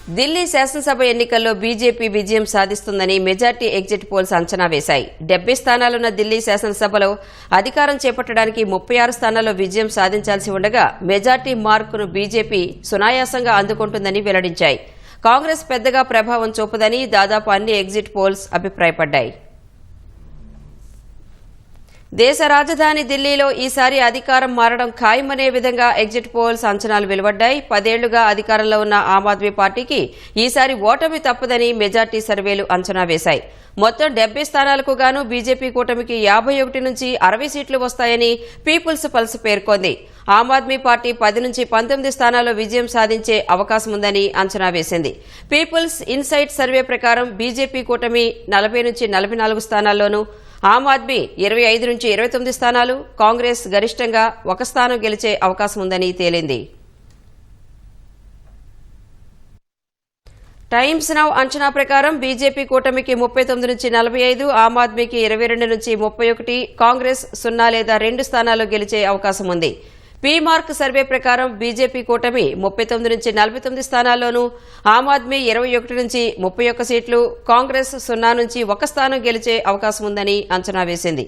ఢిల్లీ శాసనసభ ఎన్నికల్లో బీజేపీ విజయం సాధిస్తుందని మెజార్టీ ఎగ్జిట్ పోల్స్ అంచనా వేశాయి. 70 స్థానాలున్న ఢిల్లీ శాసనసభలో అధికారం చేపట్టడానికి 36 స్థానాల్లో విజయం సాధించాల్సి ఉండగా మెజార్టీ మార్కును బీజేపీ సునాయాసంగా అందుకుంటుందని వెల్లడించాయి. కాంగ్రెస్ పెద్దగా ప్రభావం చూపదని దాదాపు అన్ని ఎగ్జిట్ పోల్స్ అభిప్రాయపడ్డాయి. దేశ రాజధాని ఢిల్లీలో ఈసారి అధికారం మారడం ఖాయమనే విధంగా ఎగ్జిట్ పోల్స్ అంచనాలు వెలువడ్డాయి. 10 ఏళ్లుగా అధికారంలో ఉన్న ఆమ్ ఆద్మీ పార్టీకి ఈసారి ఓటమి తప్పదని మెజార్టీ సర్వేలు అంచనా వేశాయి. మొత్తం 70 స్థానాలకు గాను బీజేపీ కూటమికి 51 నుంచి 60 సీట్లు వస్తాయని పీపుల్స్ పల్స్ పేర్కొంది. ఆమ్ ఆద్మీ పార్టీ 10 నుంచి 19 స్థానాల్లో విజయం సాధించే అవకాశం ఉందని అంచనా వేసింది. పీపుల్స్ ఇన్సైట్ సర్వే ప్రకారం బీజేపీ కూటమి 40 నుంచి 44 స్థానాల్లోనూ, ఆమ్ ఆద్మీ 25 నుంచి 29 స్థానాలు, కాంగ్రెస్ గరిష్టంగా 1 స్థానం గెలిచే అవకాశం ఉందని తేలింది. టైమ్స్ నౌ అంచనా ప్రకారం బీజేపీ కూటమికి 39 నుంచి 45, ఆమ్ ఆద్మీకి 22 నుంచి 31, కాంగ్రెస్ 0 లేదా 2 స్థానాల్లో గెలిచే అవకాశం ఉంది. పీ మార్క్ సర్వే ప్రకారం బీజేపీ కూటమి 39 నుంచి 49 స్థానాల్లోనూ, ఆమ్ ఆద్మీ 21 నుంచి 31 సీట్లు, కాంగ్రెస్ 0 నుంచి 1 స్థానం గెలిచే అవకాశం ఉందని అంచనా వేసింది.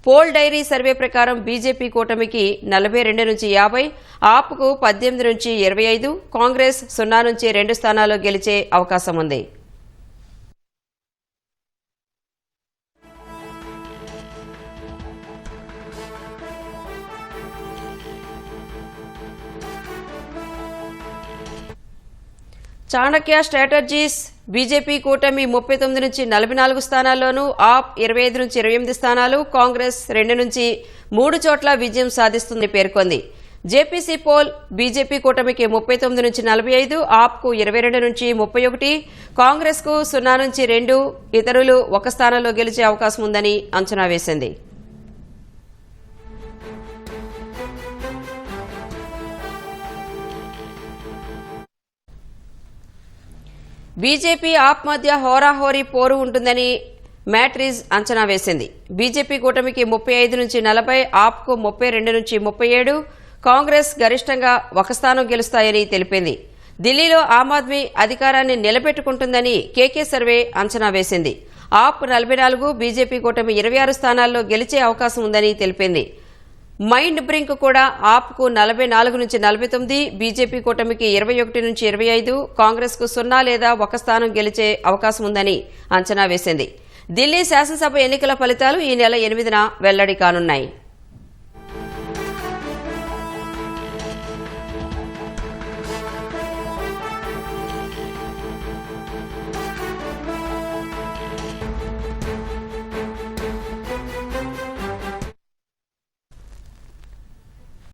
పోల్ డైరీ సర్వే ప్రకారం బీజేపీ కూటమికి 42 నుంచి 50, ఆప్కు 18 నుంచి 25, కాంగ్రెస్ 0 నుంచి 2 స్థానాల్లో గెలిచే అవకాశం ఉంది. చాణక్య స్ట్రాటజీస్ బీజేపీ కూటమి 39 నుంచి 44 స్థానాల్లోనూ, ఆప్ 25 నుంచి 28 స్థానాలు, కాంగ్రెస్ 2 నుంచి 3 చోట్ల విజయం సాధిస్తుందని పేర్కొంది. జేపీసీ పోల్ బీజేపీ కూటమికి 39 నుంచి 45, ఆప్కు 22 నుంచి 31, కాంగ్రెస్కు 0 నుంచి 2, ఇతరులు 1 స్థానంలో గెలిచే అవకాశం ఉందని అంచనా వేసింది. బీజేపీ ఆప్ మధ్య హోరాహోరీ పోరు ఉంటుందని మ్యాట్రిజ్ అంచనా వేసింది. బీజేపీ కూటమికి 35 నుంచి 40, ఆప్కు 32 నుంచి 37, కాంగ్రెస్ గరిష్టంగా 1 స్థానం గెలుస్తాయని తెలిపింది. ఢిల్లీలో ఆమ్ ఆద్మీ అధికారాన్ని నిలబెట్టుకుంటుందని కేకే సర్వే అంచనా వేసింది. ఆప్ 44, బీజేపీ కూటమి 26 స్థానాల్లో గెలిచే అవకాశం ఉందని తెలిపింది. మైండ్ బ్రింక్ కూడా ఆప్కు 44 నుంచి 49, బీజేపీ కూటమికి 21 నుంచి 25, కాంగ్రెస్కు 0 లేదా 1 స్థానం గెలిచే అవకాశం ఉందని అంచనా వేసింది. ఢిల్లీ శాసనసభ ఎన్నికల ఫలితాలు ఈ నెల 8న వెల్లడి కానున్నాయి.